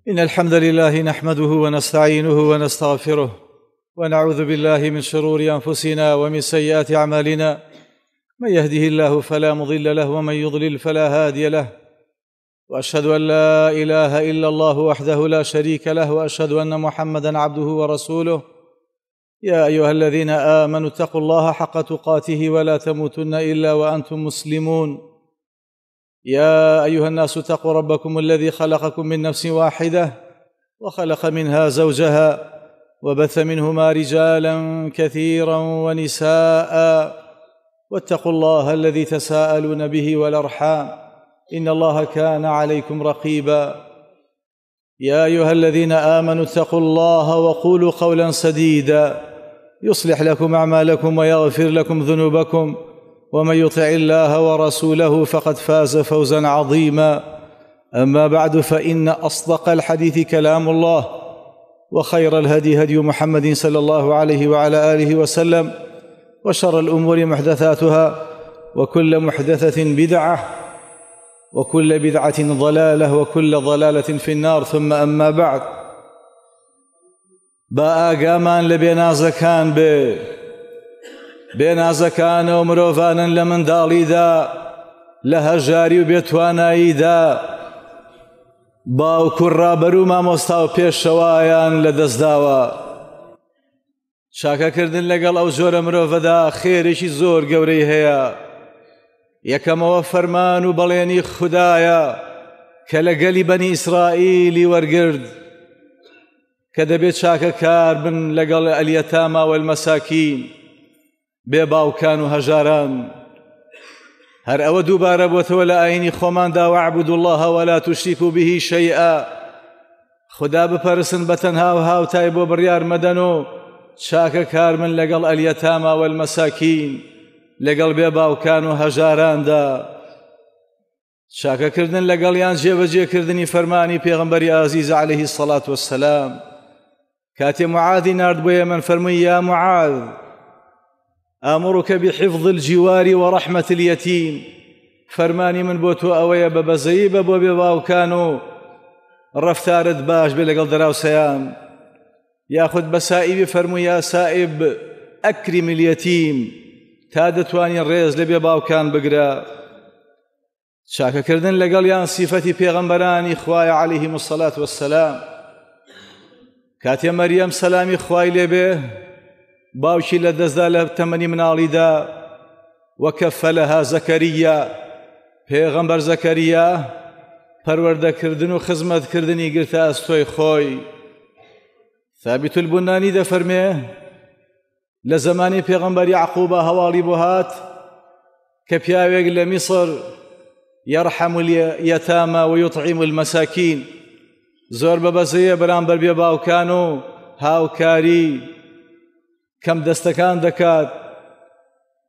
إن الحمد لله نحمده ونستعينه ونستغفره ونعوذ بالله من شرور أنفسنا ومن سيئات أعمالنا. من يهده الله فلا مضل له ومن يضلل فلا هادي له، وأشهد أن لا إله إلا الله وحده لا شريك له، وأشهد أن محمدًا عبده ورسوله. يا أيها الذين آمنوا اتقوا الله حق تقاته ولا تموتن إلا وأنتم مسلمون. يا أيها الناس اتقوا ربكم الذي خلقكم من نفس واحدة وخلق منها زوجها وبث منهما رجالا كثيرا ونساء، واتقوا الله الذي تساءلون به والأرحام إن الله كان عليكم رقيبا. يا أيها الذين آمنوا اتقوا الله وقولوا قولا سديدا يصلح لكم أعمالكم ويغفر لكم ذنوبكم، ومن يطع الله ورسوله فقد فاز فوزا عظيما. أما بعد، فإن أصدق الحديث كلام الله، وخير الهدي هدي محمد صلى الله عليه وعلى آله وسلم، وشر الأمور محدثاتها، وكل محدثة بدعة، وكل بدعة ضلالة، وكل ضلالة في النار. ثم أما بعد، بآقامان لبينازكان بێنازەکانە و مرۆڤانن لە منداڵیدا لە هەژاری و بێتواناییدا باوکو ڕابەر و مامۆستا و پێشەوایان لە دەستداوە. چاکەکردن لەگەڵ ئەو جۆرە مرۆڤەدا خێرێکی زۆر گەورەی هەیە. یەکەمەوە فەرمان و بەڵێنی خودایە کە لەگەلی بەنی ئیسرائیلی وەرگرت کە دەبێت چاکەکار بن لەگەڵ ئەلیەتاما وەلمەساکین، بێ باوکان و هەژاران. هەر ئەوە دووبارە بۆتەوە لە ئاینی خۆماندا: وەعبودوا الله ولا تشركوا به شيئا. خدا بپەرستن بە تەنها و هاوتای بۆ بڕیار مەدەن و چاکەکار من لەگەڵ ئەلیەتاما وەلمەساکین، لەگەڵ بێ باوکان و هەژاراندا. چاکەکردن لەگەڵیان جێبەجێکردنی فەرمانی پێغەمبەری ئازیز عەلەیهی السەڵات وەسسەلام. کاتێ معاذی نارد بۆ ئێمە فەرمووی: یا معاذ، آمرك بحفظ الجوار ورحمة اليتيم. فرماني من بوتو أويا ببزيب بو بباوكانو رفتارت باش بلقل دراو سيان. ياخد بسائب فرمو: يا سائب أكرم اليتيم. تادتواني الريز لبي باوكان بقرا. شاكا كردن لقل يان صفتي پیغمبراني خواي عليهم الصلاة والسلام. كاتي مريم سلامي خواي لبي باوشی لە دەستدا لە تەمەنی مناڵیدا. وەکەفەلەها زەکەریا. پێغەمبەر زەکەریا پەروەردەکردن و خزمەتکردنی گرتە ئەستۆی خۆی. ثابت البونانی دەفەرمێ لە زەمانی پێغەمبەر یعقوبە هەواڵی بۆ هات کە پیاوێک لە میسر یەرحەم اليەتاما ویطعیم المەساکین زۆر بەبەزەیە بەرامبەر بێ باوکان و هاوکاری کەم دەستەکان دەکات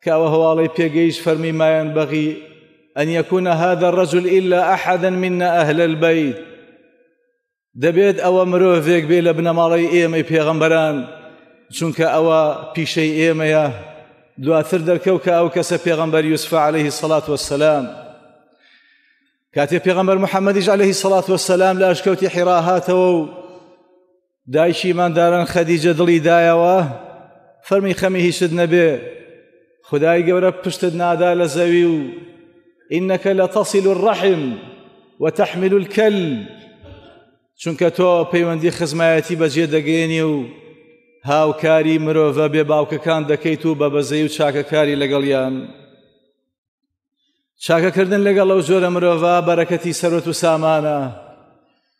کە ئەوە هەواڵەی پێگەیشت. فەرمی: ما ينبغي أن يكون هذا الرجل إلا أحدا منا أهل البيت. دەبێت ئەوە مرۆڤێک بێ لە بنەماڵەی ئێمەی پێغەمبەران، چونکە ئەوە پیشەی ئێمەیە. دواتر دەرکەوت کە ئەو کەسە پێغەمبەر یوسف عەلەیهی السەڵات وەسسەلام. کاتێ پێغەمبەر محەممەدیش عەلەیهی السەڵات وەسسەلام لە ئەشکەوتی حیرا هاتەوە و دایکی مانداران خەدیجە دڵی دایەوە، فەرمی: خەمی هیچت نەبێ، خدای گەورە پشتت نادا لە زەوی و ئینەکە لەتەصیل الرەحم وتەحمل الکەل. چونکە تۆ پەیوەندی خزمایەتی بەجێ دەگەێنی و هاوکاری مرۆڤە بێ باوکەکان دەکەیت و بەبەزەی و چاکەکاری لەگەڵیان. چاکەکردن لەگەڵ ئەو جۆرە مرۆڤە بەرەکەتی سەرۆت و سامانە،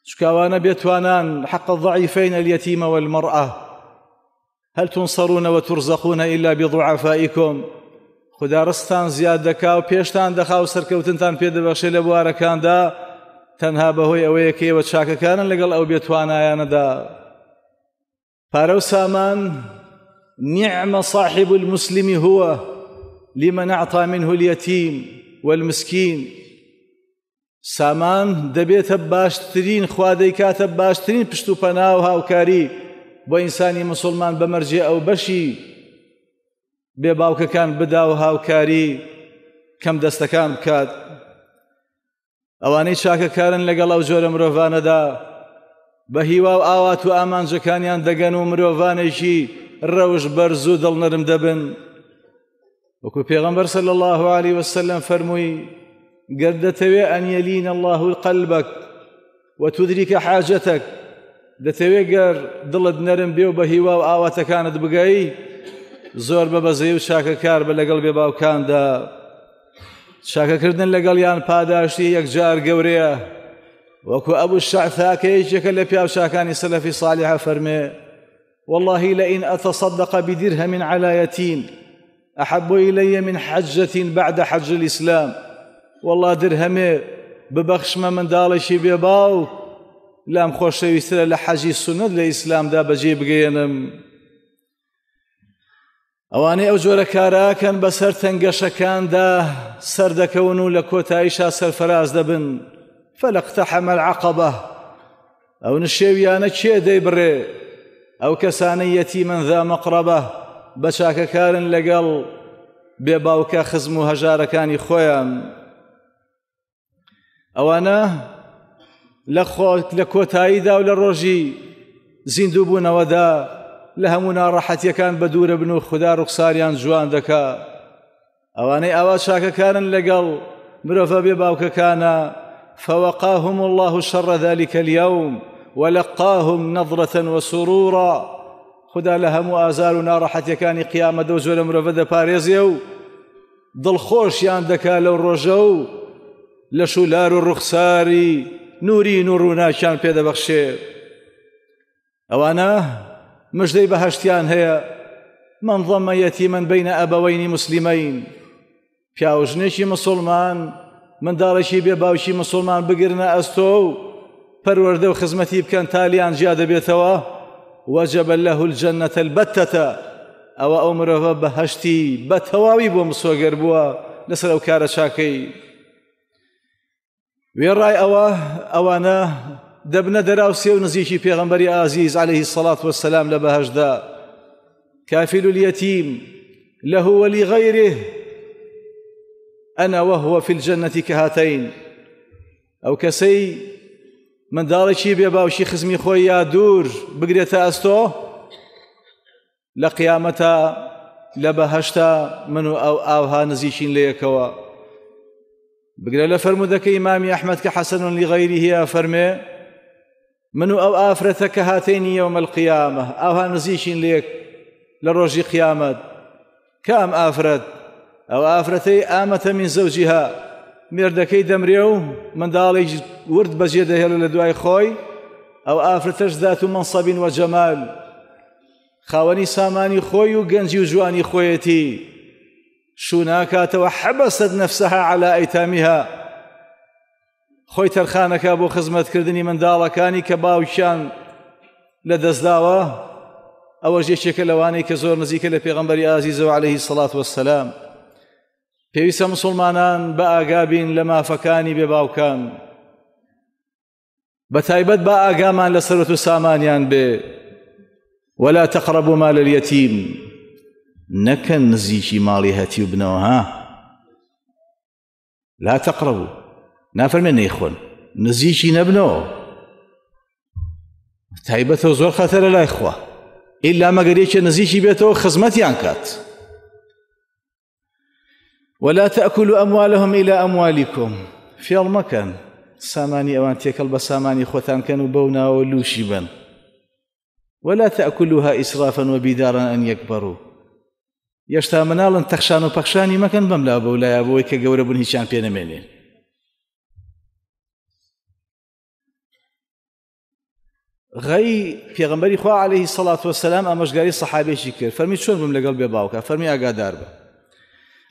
چکاوانە بێتوانان حەق الضعیفین اليەتیم والمەرئە. هل تنصرون وترزقون إلا بضعفائكم. خدا ڕستان زیاد دەکا و پێشتان دەخا و سەرکەوتنتان پێدەبەخشێ لە بوارەکاندا تەنها بەهۆی ئەوەیە کە ئێوە چاکەکانن لەگەڵ ئەو بێتوانایانەدا. پارە و سامان: نعم صاحب المسلم هو لمن أعطى منه اليتيم والمسكين. سامان دەبێتە باشترین، خوا دەیکاتە باشترین پشت و پەنا و هاوکاری بۆ ئینسانی مسلمان بەمەرجێ ئەو بەشی بێ باوکەکان بدا و هاوکاری کەم دەستەکان بکات. ئەوانەی چاکەکارن لەگەڵ ئەو جۆرە مرۆڤانەدا بە هیوا و ئاوات و ئامانجەکانیان دەگەن و مرۆڤانێکی ڕەوش بەرز و دڵنەرم دەبن. وەکو پێغەمبەر صلی الله عليه وسلم فەرمووی گەر دەتەوێ ئەن یەلینە الله قەلبەک وتدریکە حاجەتەک، دەتەوێ گەر دڵت نەرم بێ و بە هیوا و ئاواتەکانت بگەی، زۆر بەبەزەی و چاکەکار بە لەگەڵ بێ باوکاندا. چاکەکردن لەگەڵیان پاداشتی یەکجار گەورەیە. وەکو ئەبوو شەعثا کە یەکێکە لە پیاوچاکانی سەلەفی صالحە فەرمێ والله لئن أتصدق بدرهم على يتيم أحب إلي من حجة بعد حج الإسلام. والله درهمێ ببەخشمە منداڵێکی بێباو لام خۆشەویسترە لە حەجی سونەت لە ئیسلامدا بەجێ بگەێنم. ئەوانەی ئەو جۆرە کاراکەن بەسەر تەنگەشەکاندا سەردەکەون و لە کۆتاییشا سەرفەراز دەبن. فلقتحم العقبة ئەو نشێویانە کێ دەیبڕێ؟ ئەو کەسانەی یەتیمەن ذا مەقرەبە بە چاکەکارن لەگەڵ بێباوکە خزم و هەژارەکانی خۆیان. ئەوانە لە کۆتاییدا و لە ڕۆژی زیندوو بوونەوەدا لە هەموو ناڕەحەتیەکان بە دوورە بن و خوددا ڕوخساریان جوان دەکا. ئەوانەی ئاوا چاکەکارن لەگەڵ مرۆڤە بێباوکەکانە فوقاهم الله شر ذلك اليوم ولقاهم نظرة وسرورا. خدا لە هەموو ئازار و ناڕەحەتیەکانی قیامەتە و جۆرە مرۆڤە دەپارێزێ و دڵخۆشیان دەکا لەو ڕۆژە و لە شولار و ڕوخساری نورین و ڕووناکیان پێدەبەخشێ. ئەوانە مژدەی بەهەشتیان هەیە. من ضم يتيما بين أبوين مسلمين. پیاوژنێکی مسلمان منداڵێکی بێ باوکی مسلمان بگرنە ئەستۆ و پەروەردە و خزمەتی بکەن تالیان جیا دەبێتەوە وجب له الجنة البتة. ئەوە ئەو مرۆڤە بەهەشتی بە تەواوی بۆ مسۆگەر بووە لەسەر ئەو کارە چاکەی. وێڕای ئەوانە دەبنە دەراوسێ و نزیکی پێغەمبەری ئازیز عليه الصلاة والسلام لە بەهەشتدا. كافل اليتيم له ولغيره أنا وهو في الجنة كهاتين. أو كسي من دارشي بيباوشي خزمي خويا دور بقريتا أستو لقيامتا لبهشتا منو أوها نزيشين ليكوا. بقري لفرمودك إمامي أحمد كحسن لغيره فرمي منو أو آفرتك هاتين يوم القيامة أوها نزيشين ليك لروجي قيامت. كام آفرت؟ أو آفرتي آمة من زوجها مردكي دمريو من دالي ورد بجيده لدواي خوي. أو آفرتش ذات منصب وجمال خاوني ساماني خوي وقنجي وجواني خويتي شوناكات وحبست نفسها على أيتامها. خوي ترخانك أبو خزمت كردني من دالكاني كباوشان لدزداوة أو جيشك لواني كزور نزيك لبيغمبري عزيز عليه الصلاة والسلام. پێویستە مسلمانان بە ئاگابین لە مافەکانی بێباوکان بە تایبەت بە ئاگامان لە سەرەت و سامانیان بێ. ولا تقربوا مال اليتيم. نەکەن نزیکی ماڵی هەتی و بنەوە. ها لا تقربوا نافەرمێ نەیخۆن نزیکی نەبنەوە. تایبەتەوە زۆر خەتەرە لای خوا ئیلا مەگەر یەکێ نزیکی بێتەوە خزمەتیان کات. ولا تأكلوا أموالهم إلى أموالكم. في المكان ساماني أوان تيكل بساماني خوتان كانوا بونا ولوشبا. ولا تأكلوها إسرافا وبدارا أن يكبروا. يشتا منالا تخشان وبخشاني مكان بملا بولا أبوي كقورة بن هشام بينميني. غي پیغمبری خوا عليه الصلاة والسلام أمشقاري صحابي شكر فرمي شون بملا قلبي باوكا فرمي أقادار با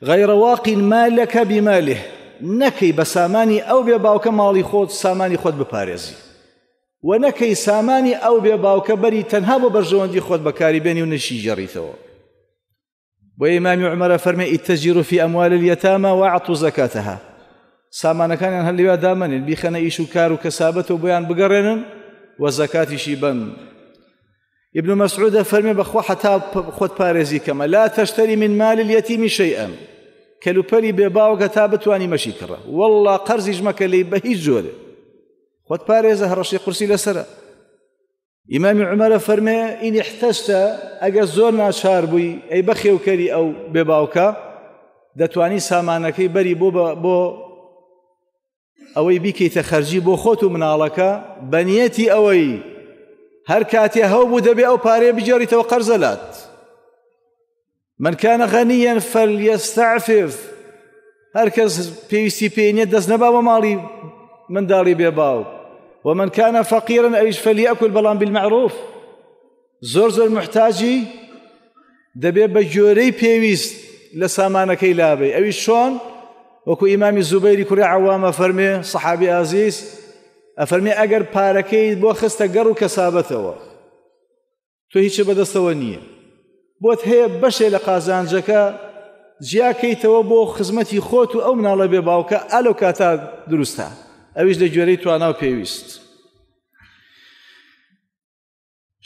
غير واق مالك بماله. نكي بساماني أو بباوك مالي خود ساماني خود بباريزي ونكي ساماني أو بباوك بري تنها ببرجوان دي خود بكاري بيني ونشي جريثو. وإمام عمر فرمي اتجروا في أموال اليتامى وأعطوا زكاتها. سامان كان هل دامن بيخنا إيشو كارو كسابته بيان بقرن وزكاة شيبان. ابن مسعود فرمي بخوا حتى خود باريزي كما لا تشتري من مال اليتيم شيئا. كلوبري بباو كتابت واني مشي كرا والله قرزي جمك لي بهي جوله خود باريزه رشي قرسي لسرا ئیمامی عومەرە فەرمێ ئین احتەجتە ئەگەر زۆر ناچار بووی ئەی بە خێوکەری ئەو بێباوکە دەتوانی سامانەکەی بەری بۆ ئەوەی بیکەیتە خەرجی بۆ خۆت و مناڵەکە بە نیەتی ئەوەی هەر کاتێ هەو بوو دەبێ ئەو پارەیە بجێڕیتەوە قەرزەلات. من كان غنيا فليستعفف، هەر کەس پێویستی پێی نییە دەست نەبا بە ماڵی منداڵی بێباو. ومن كان فقيرا ئەویش فليأكل بەڵام بالمعروف. زۆر محتاجی دەبێ بە جۆرەی پێویست لە سامانەکەی لابێ. ئەویش چۆن؟ وەکو ئیمامی زوبەیری کوڕی عەوام ئەفەرمێ سەحابی ئازیز ئەفەرمێ ئەگەر پارەکەی بۆ خستە گەڕ و کەسابەتەوە تۆ هیچ بەدەستەوە نییە، بۆت هەیە بەشێ لە قازانجەکە جیاکەیتەوە بۆ خزمەتی خۆت و ئەو مناڵە بێباوکە ئەلەو کاتا دروستە. ئەویش لە گوێرەی توانا و پێویست.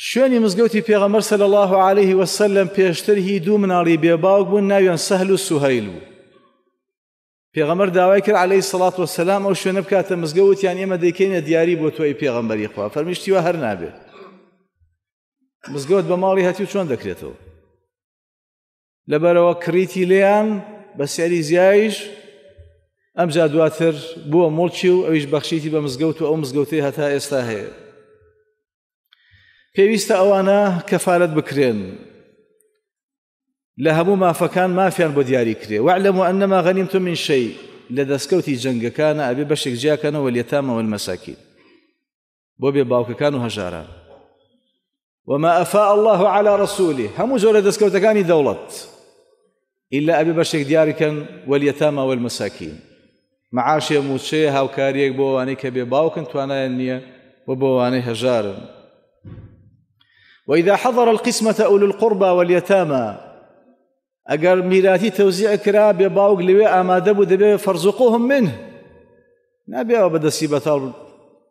شوێنی مزگەوتی پێغەمبەر صلی الله عليه وسلم پێشتر هی دوو مناڵی بێباوک بوون، ناویان سەهل و سوهەیل بوو. پێغەمبەر داوای کرد عەلەیهی سەڵات وەسەلام ئەو شوێنە بکاتە مزگەوتیان ئێمە دەیکەینە دیاری بۆ تۆی پێغەمبەری خوا. فەرمیشتیوە هەر نابێت. مزگەوت بە ماڵی هەتی و چۆن دەکرێتەوە؟ لەبەرەوە کڕیتی لێیان بە سیاری زیایش ئەمجا دواتر بووە مڵکی و ئەویش بەخشیتی بە مزگەوت و ئەو مزگەوتەی هەتا ئێستا هەیە. پێویستە ئەوانە کەفالەت بکرێن، لە هەموو مافەکان مافیان بۆ دیاری کرێ. واعلموا أنما غنمتم من شيء، لە دەستکەوتی جەنگەکانە ئەبێ بەشێک جیاکەنەوە واليتامى والمساكين بۆ بێ باوکەکان و هەژاران. وما أفاء الله على رسوله، هەموو جۆرە دەستکەوتەکانی دەوڵەت إلا ئەبێ بەشێک دیاریکەن واليتامى والمساكين. معاشێ موچەیە هاوکاریەک بۆ ئەوانەی کە بێ باوکن توانایان نییە و بۆ ئەوانەی هەژارن. وإذا حضر القسمة أولو القربى واليتامى، ئەگەر میراتی تەوزیع کرا بێ باوک لەوێ ئامادە بوو دەبێ فەرزوقوهم منه، نابێەوە بەدەستی بەتاڵ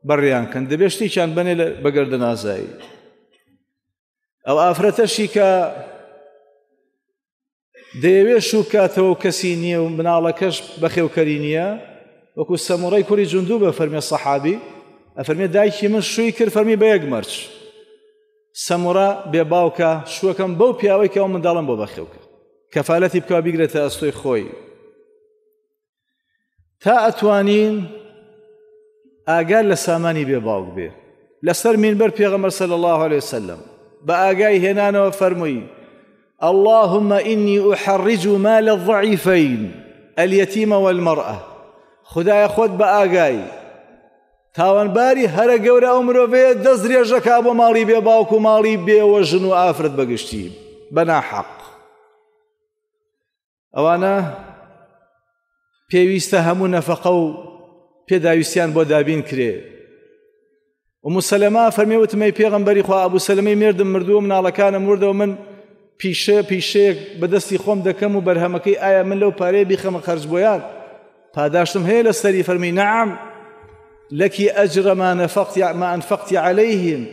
بەڕیان کەن، دەبێ شتێکیان بنێ بەگەردە نازایی. ئەو ئافرەتەشی کە دەیەوێ شوو بکاتەوە و کەسی نییە و مناڵەکەش بەخێوکەری نییە، وەکو سەموڕەی کوڕی جوندوب بەفەرمێ سەحابی ئەفەرمێ دایکی من شووی کرد فەرمی بە یەک مەرج. سەموڕە بێ باوکە شووەکەم بەو پیاوەی کە ئەو منداڵم بۆ بەخێوکە کەفالەتی بکەوە بیگرێتە ئەستۆی خۆی. تا ئەتوانین ئاگار لە سامانی بێ باوک بێ. لەسەر مینبەر پێغەمبەر صلی الله عليه وسلم بە ئاگای هێنانەوە فەرمووی اللهم إني أحرج مال الضعيفين اليتيم والمرأة. خدایە خۆت بە ئاگای تاوانباری هەرە گەورە ئەو مرۆڤەیە دەست درێژەکا بۆ ماڵی بێ باوک و ماڵی بێوە ژن و ئافرەت بەگشتی بەناحەق. ئەوانە پێویستە هەموو نەفەقە و پێداویستیان بۆ دابین کرێ. ئومو سەلەمە فەرمێوتمەی پێغەمبەری خوا ئەبوو سەلەمەی مێردم مردووە مناڵەکانم مردەوە من پیشەیەک بەدەستی خۆم دەکەم و بەرهەمەکەی ئایا من لەو پارەیە بیخەمە خەرج بۆیان پاداشتم هەیە لەسەری؟ فەرمی نەعەم لەکی ئەجرە ما ئەنفەقتی عەلەیهیم،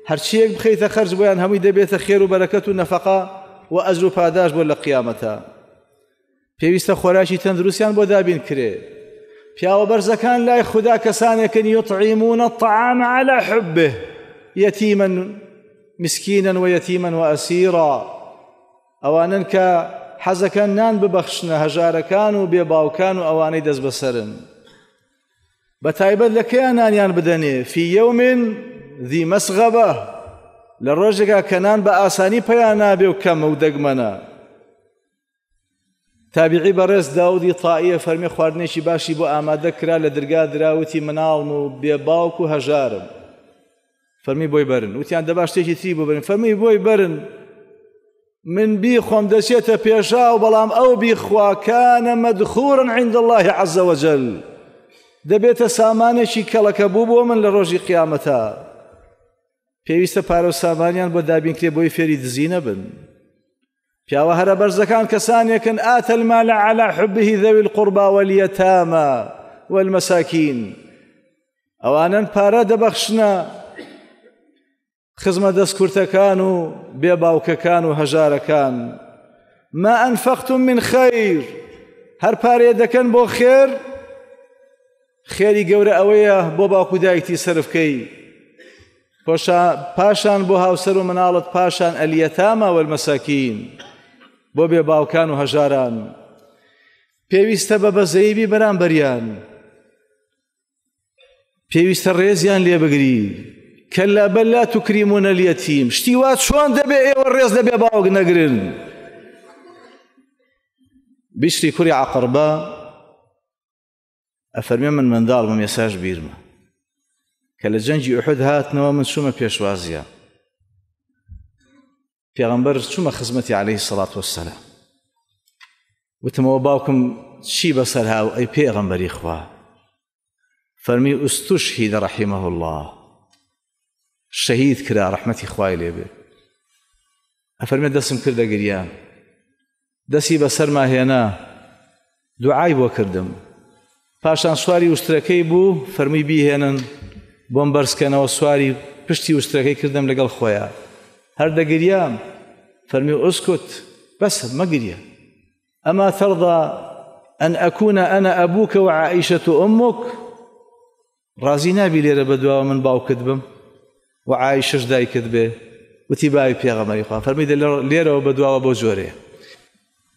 هەرچیەک بخەیتە خەرج بۆیان هەمووی دەبێتە خێر و بەرەکەت و نەفەقە و ئەجر و پاداش بۆ لە قیامەتە. پێویستە خۆراکی تەندروستیان بۆ دابین کرێ. پیاوە بەرزەکان لای خوددا کەسانێکن یطعیمون الطعام على حبه یەتیما مسکینا وەیەتیما وەئەسیرا، ئەوانن کە حەزەکەن نان ببەخشنە هەژارەکان و بێباوکان و ئەوانەی دەست بەسەرن. بەتایبەت لە کەیان نانیان بدەنێ؟ فی یەوم ذی مەسغەبە، لە ڕۆژێکا کە نان بە ئاسانی پەیان نابێ و کەمە و دەگمەنە. تابعی بەڕێز داودی تائیە فەرمی خواردنێکی باشی بۆ ئامادە کرا لە دەرگا دراوتی مناڵم و بێباوک و هەژارم. فەرمی بۆی بەرن. وتیان دەبا شتێکی تری بۆ بەرن. فەرمی بۆی بەرن من بیخۆم دەچێتە پێشا و بەڵام ئەو بیخوا کانە مەدخوورا عند الله عز وجل، دەبێتە سامانێکی کەڵەکە بوو بۆ من لە ڕۆژی قیامەتە. پێویستە پارە و سامانیان بۆ دابینکرێ بۆی فێری دزی نەبن. پیاوە هەرە بەرزەکان کەسانێکن ئاتە المال على حبه ذوي القربى واليتامى والمساكين، ئەوانن پارە دەبەخشنە خزمە دەستکورتەکان و بێباوکەکان و هەژارەکان. ما ئەنفەقتم من خەیر، هەر پارەیە دەکەن بۆ خێر، خێری گەورە ئەوەیە بۆ باوک و دایکتی سەرفکەی پاشان بۆ هاوسەر و مناڵت پاشان ئەلیەتامە والمەساکین بۆ بێ باوکان و هەژاران پێویستە بە بەزەیبی بەرامبەریان پێویستە ڕێزیان لێ بگری کەلا بەل لا توکریمونە اليەتیم شتی وا چۆن دەبێ ئێوە ڕێز لە بێ باوک نەگرن بیشری کوڕی عەقربە ئەفەرمێ من منداڵم ئێساش بیرمە کە لە جەنگی ئوحود هاتنەوە من چوومە پێشوازیە پێغەمبەر چوومە خزمەتی عەلەیهی السەڵات وەسسەلام وتمەوە باوکم چی بەسەر هاو ئەی پێغەمبەری خوا فەرمی ئوستوشهید ڕەحیمەه الله شەهید کرا ڕەحمەتی خوای لێبێ ئەفەرمێ دەستم کردە گریان دەستی بەسەرما هێنا دوعای بۆ کردم پاشان سواری وشترەکەی بوو فەرمی بیهێنن بۆم بەرزکەنەوە سواری پشتی وشترەکەی کردم لەگەڵ خۆیان هەر دەگریام فەرمی ئوسکوت بەسە مەگریە ئەما تەرضى ئەن ئەکوونە ئەنە ئەبووکە و عائیشەت و ئومک ڕازی نابی لێرە بەدواوە من باوکت بم و عائیشەش دایکت بێ وتی باوی پێغەمبەری خوا فەرمیدە لێرەوە بەدواوە بۆ جۆرەیە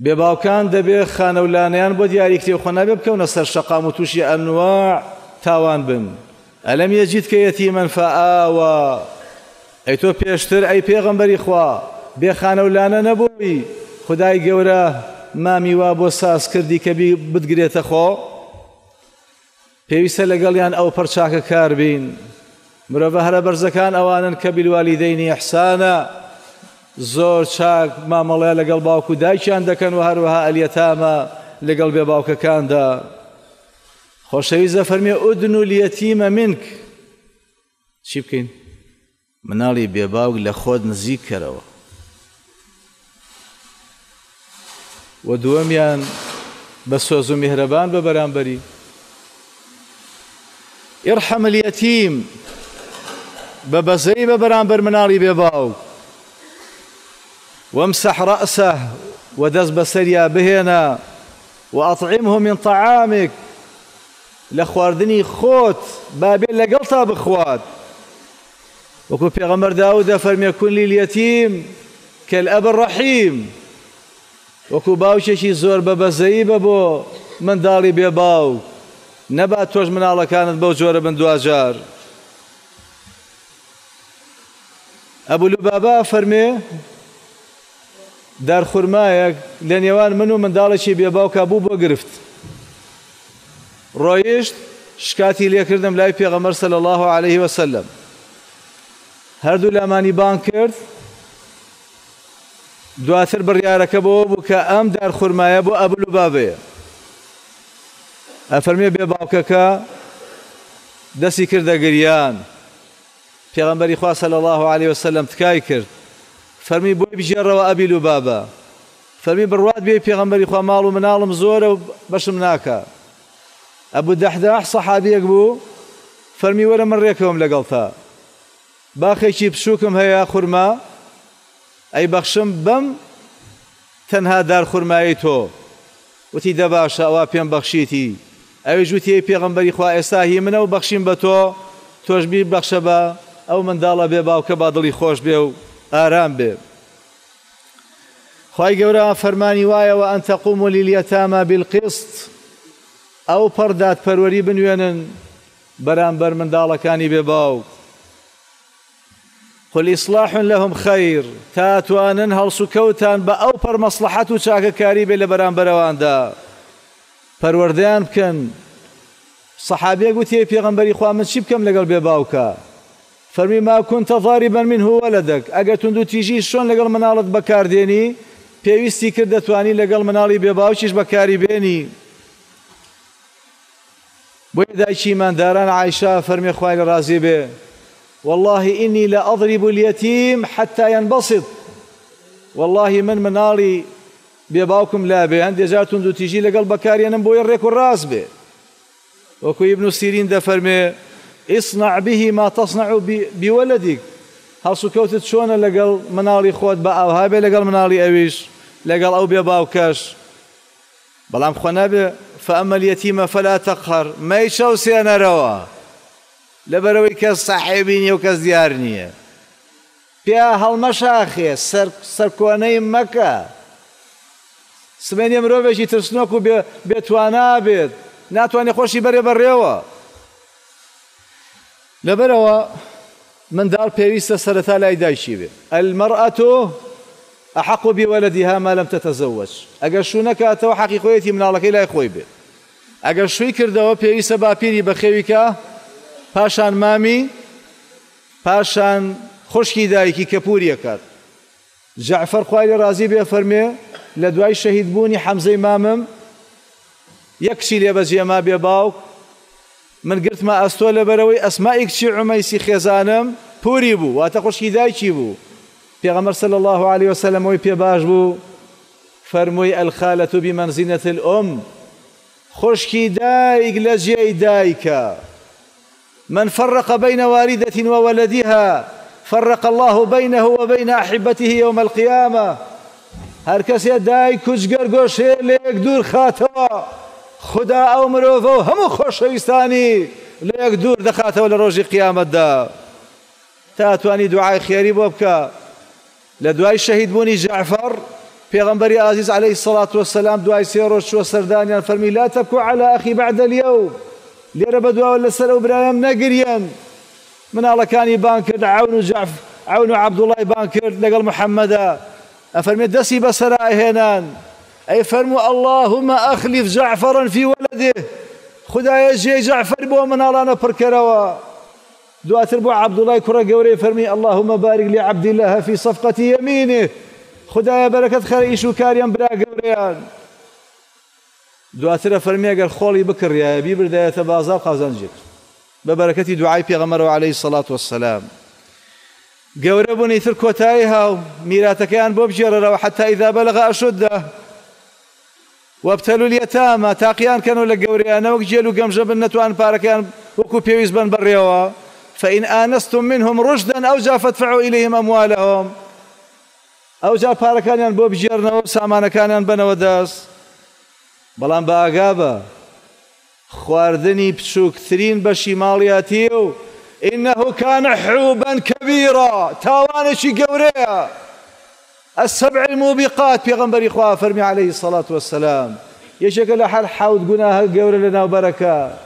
بێ باوکان دەبێ خانەولانەیان بۆ دیاری کتێبخۆ نابێ بکەونە سەر شەقام و تووشی ئەنواع تاوان بن ئەلەم یەجیدکە یەتیمەن فەئاوە ئەی تۆ پێشتر ئەی پێغەمبەری خوا بێ خانەولانە نەبووی خودای گەورە مامی وا بۆ ساز کردی کە بتگرێتە خۆ پێویستە لەگەڵیان ئەو پەرچاکە کار بین مرۆڤە هەرە بەرزەکان ئەوانن کە بیلوالیدەینی ئیحسانە زۆر چاک مامەڵەیە لەگەڵ باوکو دایکیان دەکەن و هەروەها ئەلیەتامە لەگەڵ بێ باوکەکاندا خۆشەویستە فەرمێ ئودن اليەتیمە منک چی بکەین مناڵی بێ باوک لە خۆت نزیک کەرەوە و دووەمیان بە سۆز و میهرەبان بە بەرامبەری ئیرحەم اليەتیم بە بەزەی بە بەرامبەر مناڵی بێ باوک وامسح رأسه ودەست بەسەریا بهێنە وأطعمه من طعامك لە خواردنی خۆت بابێ لەگەڵ تا بخوات وەکو پێغەمبەر داود فەرمێ کون لليەتیم کالأب الرحیم وەکو باوکێکی زۆر بە بەزەیی بە بۆ منداڵی بێ باوک نەبات تۆش مناڵەکانت بەو جۆرە بن دوجار ئەبو لوبابە فەرمێ دارخورمایەک لە نێوان من و منداڵێکی بێ باوکە بوو بۆ گرفت ڕۆیشت شکاتی لێکردم لای پێغەمبەر صلی الله عليه وسلم هەردوو لامانی بان کرد دواتر بڕیارەکە بۆ بوو کە ئەم دارخورمایە بۆ ئەبو لوبابەیە ئەفەرمێ بێ باوکەکە دەستی کردە گریان پێغەمبەری خوا صلی الله عليه وسلم تکای کرد فەرمی بۆی بژێڕەوە ئەبی لوبابە فەرمی بڕوات بێ پێغەمبەری خوا ماڵ و مناڵم زۆرە و بەشم ناکە ئەبوو دەحداح سەحابیەک بوو فەرمی وەرە من ڕێکەوەم لەگەڵ تا باخێکی پشووکم هەیە خورما ئەی بەخشم بەم تەنها دار خورمایی تۆ وتی دە باشە ئەوە پێم بەخشیتی ئەویش وتی پێغەمبەری خوا ئێستا هی منە و بەخشیم بە تۆ تۆش بیر بەخشە بە ئەو منداڵە بێ باوکە با دڵی خۆش بێ و ئارام بێ خوای گەورە فەرمانی وایەوە ئەن تەقوموا لليەتامە بالقسط ئەو پەردات پەروەری بنوێنن بەرامبەر منداڵەکانی بێ باوک قل إصلاح لهم خير تاتوانن هەڵسو کەوتان بە ئەو پەر مەسلحەت و چاکەکاری بێ لە بەرامبەرەواندا پەروەردەیان بکەن سەحابێک گوتی پێغەمبەری خوا من چی بکەم لەگەڵ بێ باوکە فەرمی ما كنت ضاربا منه ولدك ئەگەر تونند و تیژی شۆن لەگەڵ مناڵت بەکاردێنی پێویستی کرد دەتوانی لەگەڵ مناڵی بێ باوکیش بەکاری بێنی بۆیە دایکی ئیمانداران عایشە فەرمی خوای لە ڕازی بێ والله إني لأضرب اليتيم حتى ينبسط والله من مناڵی بێ باوکم لا بێ هەندێک جار تونند و تیژی لەگەڵ بەکارێنم بۆی ڕێک و ڕاست بێ وەکو ئیبن سیرین دەفەرمێ اصنع به ما تصنع بولدك هەڵسو کەوتت چۆنە لەگەڵ مناڵی خۆت بە ئاوها بێ لەگەڵ مناڵی ئەویش لەگەڵ ئەو بێ باوکەش بەڵام خۆ نابێ فأما اليتيم فلا تقهر مەی چەوسێنەرەوە لەبەرەوەی کەس ساحێبی نییە و کەس دیار نییە. پیا هەڵمەشاخێ سەرکۆنەی مەکە. سبەینێ مرۆڤێکی ترسنۆک و بێتوانا بێت، ناتوانێت خۆشی بەرێ بەڕێوە. لەبەرەوە منداڵ پێویستە سەرەتا لای دایکی بێت. المەرئەتو ئەحەق بولەدیها ما لەم تەتەزەوەج. ئەگەر شوو نەکاتەوە حەقی خۆیەتی مناڵەکەی لای خۆی بێت. ئەگەر شووی کردەوە پێویستە باپیری بەخێویکە، پاشان مامی، پاشان خوشکی دایکی کە پوریەکات. جەعفەر خوای لێ ڕازی بێ فەرمێ لە دوای شەهیدبوونی حەمزەی مامم یەکشی لێبەجێما بێ باوک، من گرتمە ئەستۆ لەبەرەوەی ئەسمائی کچی عومەیسی خێزانم پوری بوو، واتە خوشکی دایکی بوو. پێغەمبەر صلی الله عليه وسلم وی پێ باش بوو فەرمووی الخالة بمنزلة الأم، خوشکی دایک لە جێی دایکە. من فرق بين واردة وولدها فرق الله بينه وبين أحبته يوم القيامة. هر کەسێ دایک کوچگەر گۆشێ لە یەک دوور خاتەوە، خدا ئەو مرۆڤە و هەموو خۆشەویستانی لە یەک دوور دەخاتەوە لە ڕۆژی قیامەتدا. تا توانی دوعای خێری بۆ بکە. لە دوای شەهیدبوونی جەعفەر پێغەمبەری عەزیز عليه الصلاة والسلام دوای 3 ڕۆژ چووە سەردانیان فەرمی لا تبكوا على أخي بعد اليوم. لێرە بەدواوە لەسەر ئەو برایەم نەگریەن. مناڵەکانی بان کرد، عەون و عەبدوڵای بان کرد لەگەڵ محەممەدا. ئەفەرمێ دەستی بەسەرا ئەهێنان، ئەی فەرموو اللهم أخلف جعفرا في ولده، خدایە جێی جەعفەر بۆ مناڵانە پڕکەرەوە. دواتر بۆ عەبدوڵای کوڕە گەورەی فەرمی اللهم بارك لعبد الله في صفقة يمينه، خدایە بەرەکەت خەرە ئیش و کاریان برا گەورەیان. دواترە فەرمی ئەگەر خۆڵی بکڕیایە بیبردایەتە بازاڕ قازانجێت بە بەرەکەتی دوعای پێغەمبەرەوە عليه الصلاة والسلام. گەورە بوونی تر کۆتایی هاو میراتەکەیان بۆ بژێڕەرەوە حتى إذا بلغ أشده وابتلوا اليتامى، تاقیان کەنەوە لە گەورەیانە وەک جێل و گەمژە بن نەتوان پارەکەیان وەکو پێویست بن بڕێەوە. فإن آنستم منهم رشدا أوجا فادفعوا إليهم أموالهم، ئەوجا پارەکانیان بۆ بژێڕنەوە و سامانەکانیان بنەوە دەست. بەڵام بە ئاگا بە خواردنی بچووکترین بەشی ماڵیەتی و إنه كان حوبا كبيرا، تاوانشي قوريا. السبع الموبقات بيغنبري خواه فرمي عليه الصلاة والسلام يشكل حال حاود قناها قوري لنا وبركة.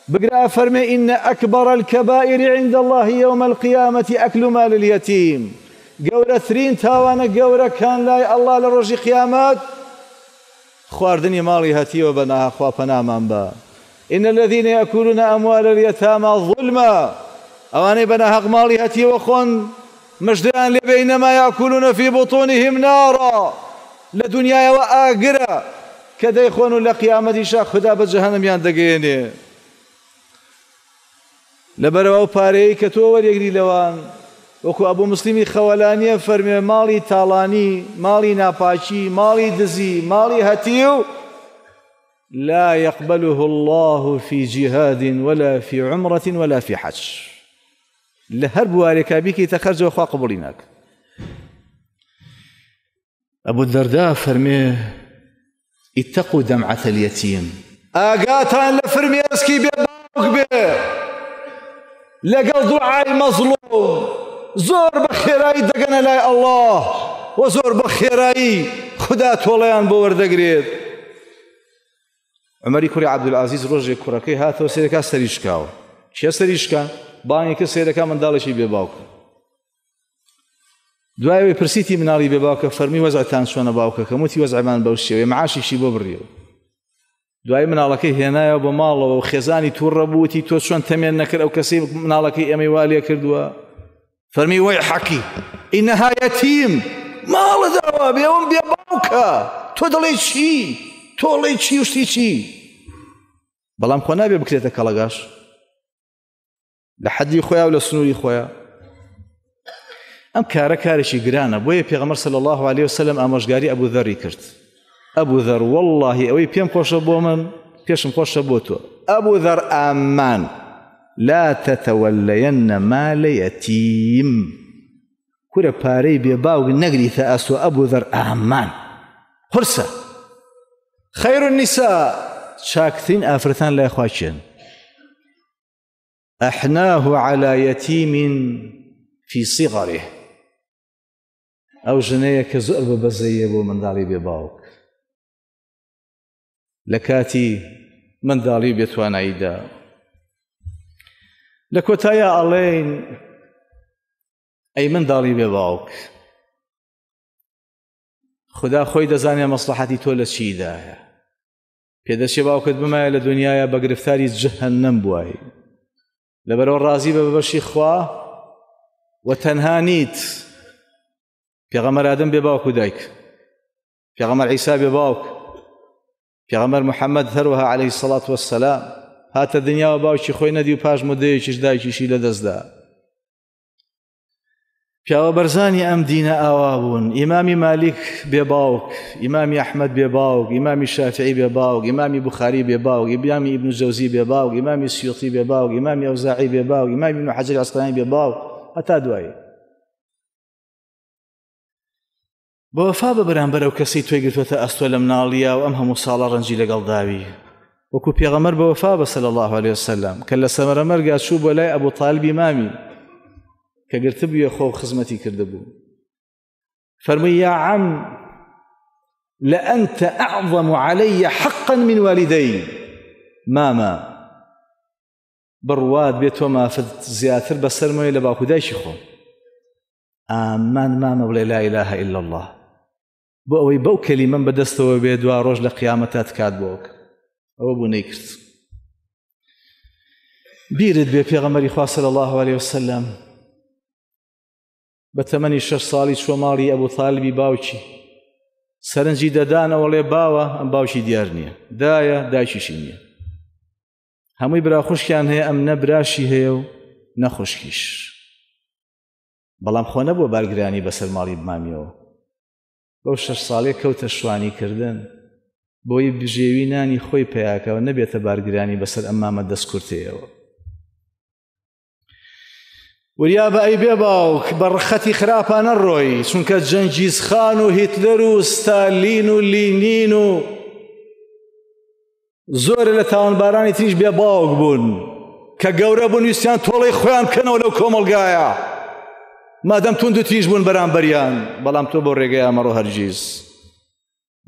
بقرأ فرمي إن أكبر الكبائر عند الله يوم القيامة أكل مال اليتيم. قورة 3 تاوانا قورة كان لا الله لرجي قيامات خواردني مالي هاتي وبناها خواه پنامان با. إن الذين يأكلون أموال اليتامى ظلما، أواني بنا هەق ماڵی هەتیەوە خۆن مژدەیان لێ بێ إنما يأكلون في بطونهم نارا، لە دنیایەوە ئاگرە کە دەیخۆن و لە قیامەتیشا خدا بە جەهەنەمیان دەگەێنێ. لەبەرەوە ئەو پارەیەی کە تۆ وەرێگری لەوان وەکو ئەبوو مسلیمی خەوەلانیە فەرمێ ماڵی تاڵانی، ماڵی ناپاکی، ماڵی دزی، ماڵی هەتیو لا يقبله الله في جهاد ولا في عمرة ولا في حج. لهر بوارێکا بیکەیتە خەرجەوە خوا قبوڵی ناکە. ئەبوو دەردە فەرمێ اتقوا دمعة اليتيم، ئاگاتان لە فرمێسکی بێ باوک بێ لەگەڵ دوعای مەزلوم زۆر بە خێرایی دەگەنە لای ئەڵڵاه و زۆر بە خێرایی خدا تۆڵەیان بۆ وەردەگرێت. عمەری کوڕی عەبدولعەزیز ڕۆژێک کوڕەکەی هاتەوە سێرەکە سەریشکاوە. چیە سەریشکا؟ بانگێکە سێرەکە منداڵێکی بێ باوکە. دوایەوەی پرسیتی مناڵی بێ باوکە فەرمی وەزعتان چۆنە باوکەکەم؟ وتی وەزعمان بەو شێوەیە معاشیشی بۆ بڕیەوە. دوای مناڵەکەی هێنایەوە بۆ ماڵەوە و خێزانی تووڕە بووتی تۆ چۆن تەمێن نەکرد ئەو کەسەی مناڵەکەی ئەمەی وا لێ کردووە؟ فەرمی وەیحەکی ئینەها یەتیم، ماڵە داوا بێوم بێ باوکە، تۆ دەڵێ چی؟ تۆڵەی چی وشتی چی؟ بەڵام خۆ نابێ بکرێتە کەڵەگاش لە حەدی خۆیان و لە سنووری خۆیان. ئەم کارە کارێکی گرانە، بۆیە پێغەمبەر صلی الله عليه وسلم ئامۆژگاری ئەبوو ذەڕی کرد. ئەبوو ذەڕ وەڵڵاهی ئەوەی پێم خۆشە بۆ من پێشم خۆشە بۆ تۆ. ئەبوو ذەڕ ئامان لا تتولين مال يتيم، کورە پارەی بێ باوک نەگریتە ئەسوە. ئەبوو ذەڕ ئامان قورسە. خەیر النیسا، چاکترین ئافرەتان لای خوا چێن. أحناه على يتيم في صغره أو ژنەیە کە زۆر بەبەزەیە بۆ منداڵی بێباوک لە کاتی منداڵی بێتواناییدا لە کۆتایە ئەڵێن ئەی منداڵی بێباوک خدا خۆی دەزانێ مەسلحەتی تۆ لە چیدایە پێدەچێ باوکت بمایە لە دنیاە بە گرفتاری جەهەنەم بووای لەبەرەوە ڕازی بە بەشی خوا و تەنها نیت پێغەمبەر ئادەم بێ باوک و دایک پێغەمبەر عیسا بێ باوک پێغەمبەر محەممەد هەروەها عەلەیهی سەڵات وەسسەلام هاتە دنیاوە باوکی خۆی نەدی و پاش مودەیەکیش دایکیشی لەدەستدا پیاوە بەرزانی ئەم دینە ئاوا بوون ئیمامی مالیک بێ باوک ئیمامی ئەحمەد بێ باوک ئیمامی شافعی بێ باوک ئیمامی بوخاری بێ باوک ئیمامی ئیبن جەوزی بێ باوک ئیمامی سیوطی بێ باوک ئیمامی ئەوزاعی بێ باوک ئیمامی ئیبن حەجەر عەسقەلانی بێ باوک هەتا دوایێ بە وەفا بە بەرامبەر ئەو کەسەی تۆی گرتووەتە ئەستۆ لە مناڵیە و ئەم هەموو ساڵە ڕەنجی لەگەڵ داوی وەکو پێغەمبەر بە وەفا بە صلی الله علیه وسلم کە لە سەمەرە مەرگا چوو بۆ لای ئەبوو تاڵیبی مامی کە گرتبوویە خۆ خزمەتی کردبوو فەرمووی یا عەم لأنت أعظم علي حقا من والدي ماما بڕوات بێت تۆ مافت زیاتر بەسەرمەوەی لە باوکو دایکی خۆم ئامان مامە بڵێ لا إله إلا الله بۆ ئەوەی بەو کەلیمەم بەدەستەوە بێ دوا ڕۆژ لە قیامەتە تکات بۆک ئەوە بوو نەیکرد بیرت بێ پێغەمبەری خوا صلی الله عليه وسلم بە تەمەنی 6 ساڵی چووە ماڵی ئەبوو تاڵیبی باوکی سەرنجی دەدانەوەڵێ باوە ئەم باوکی دیار نییە دایە دایکیشی نییە هەمووی برا خوشکیان هەیە ئەم نە براشی هەیە و نەخوشکیش بەڵام خۆ نەبووە بارگرانی بەسەر ماڵی بمامیەوە بەو 6 ساڵێ کەوتە شوانی کردن بۆی بژێوی نانی خۆی پێیاکەوە نەبێتە بارگرانی بەسەر ئەم مامە دەستکورتەیەوە وریا بە ئەی بێ باوک بە ڕخەتی خراپانە ڕۆی چونکە جەنگیز خان و هیتلەر و ستالین و لینین و زۆرە لە تاوانبارانی تریش بێ باوک بوون کە گەورە بوون ویستیان تۆڵەی خۆیان بکەنەوە لەو کۆمەڵگایە مادەم تونند و تیژ بوون بەرامبەریان بەڵام تۆ بۆ ڕێگەی ئەمەڕۆ هەرگیز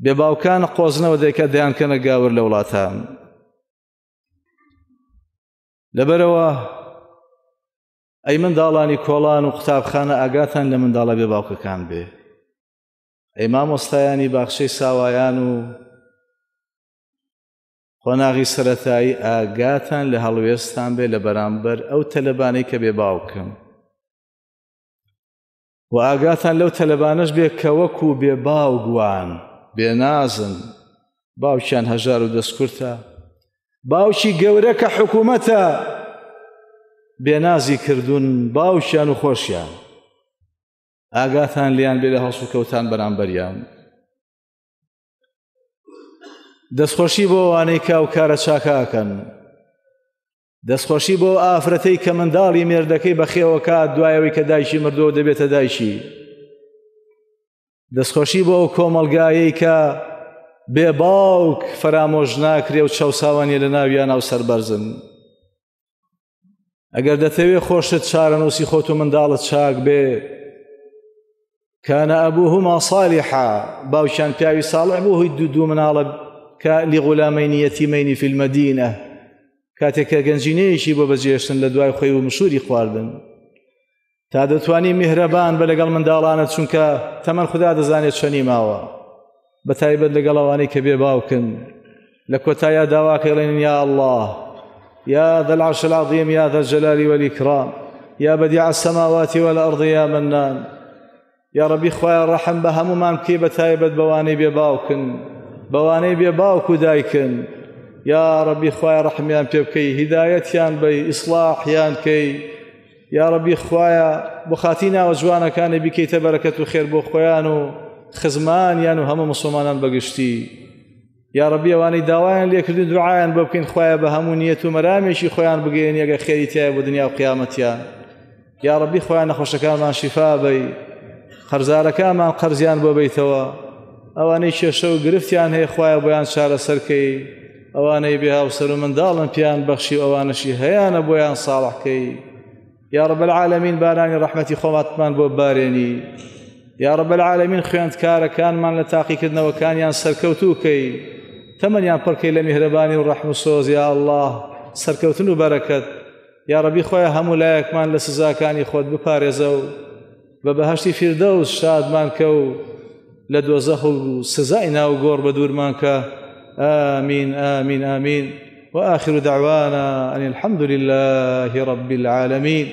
بێ باوکان قۆزنەوە دەیکە دەیانکەنە گاور لە وڵاتان لەبەرەوە ئەی منداڵانی کۆڵان و قوتابخانە ئاگاتان لە منداڵە بێ باوکەکان بێ ئەی مامۆستایانی باخچەی ساوایان و خۆناغی سەرەتایی ئاگاتان لە هەڵوێستان بێ لە بەرامبەر ئەو تەلەبانەی کە بێ باوکن و ئاگاتان لەو تەلەبانەش بێ کە وەکو بێ باوگوان بێنازن باوکیان هەژار و دەستکورتە باوکی گەورە کە حکوومەتە بێنازی کردوون باوکیان و خۆشیان ئاگاتان لیان بێ لە هەڵس و کەوتان بەرامبەریان دەستخۆشی بۆ ئەوانەی کاو کارە چاکاکەن دەستخۆشی بۆ ئافرەتەی کە منداڵی مێردەکەی بەخێوە کات دوایەوەی کە دایکی مردووە دەبێتە دایکی دەستخۆشی بۆ ئەو کۆمەڵگایەی کە بێ باوک فەرامۆژ ناکرێ و چاوساوانیە لە ناویان ناو سەربەرزن ئەگەر دەتەوێ خۆشت چارەنووسی خۆت و منداڵت چاک بێ كان أبوهما صالحا باوشان پیاوی صالح بوو هی دوو مناڵە کە لغلامین یەتیمین فی المدینە کاتێککە گەنجینەیەکی بۆ بەجێشتن لە دوای خۆی و مشوری خواردن تا دەتوانی میهرەبان بە لەگەڵ منداڵانت چونکە تەمەن خوددا دەزانێت چەنی ماوە بەتایبەت لەگەڵ ئەوانەی کە بێ باوکن لە کۆتایە داواکەڵێن یا الله يا ذا العرش العظيم يا ذا الجلال والإكرام يا بديع السماوات والأرض يا منان يا ربي خوايا الرحم بهم مام كي بتايبت بواني بباوكن بواني بباوك دايكن يا ربي خوايا رحم يان بيبكي هداية يان بي إصلاح يان كي يا ربي خوايا بخاتينا وجوانا كان بكي تبركة خير بو خويانو خزمان يانو هم مسلمان بقشتي يا ربي واني داوایان لێکردن دوعایان بۆ بکەین خوایە بە هەموو نیەت و مەرامێکی خۆیان بگەین یەگە خێری تایە بۆ دنیا و قیامەتیان یا ربی خۆیان نەخۆشەکانمان شیفا بەی قەرزارەکانمان قەرزیان بۆ بەیتەوە ئەوانەی کێشە و گرفتیان هەیە خوایە بۆیان چارەسەرکەی ئەوانەی بێهاوسەر و منداڵن پیان بەخشی و ئەوانەشی هەیانە بۆیان ساڵحکەی یا رب العالمین بارانی ڕەحمەتی خۆماتمان بۆ بارێنی یا رب العالمین خوێندکارەکانمان لە تاقیکردنەوەکانیان سەرکەوتووکەی تەمەنیان پڕکەی لە میهرەبانی و ڕەحم و سۆز یا الله سەرکەوتن و بەرەکەت یا ڕەبی خۆیان هەموو لایەکمان لە سزاکانی خۆت بپارێزە و بە بەهەشتی فیردەوس شادمان کە و لە دۆزەخ و سزای ناو گۆڕ بە دوورمان کە آمين آمين آمين وآخر دعوانا أن الحمد لله رب العالمين.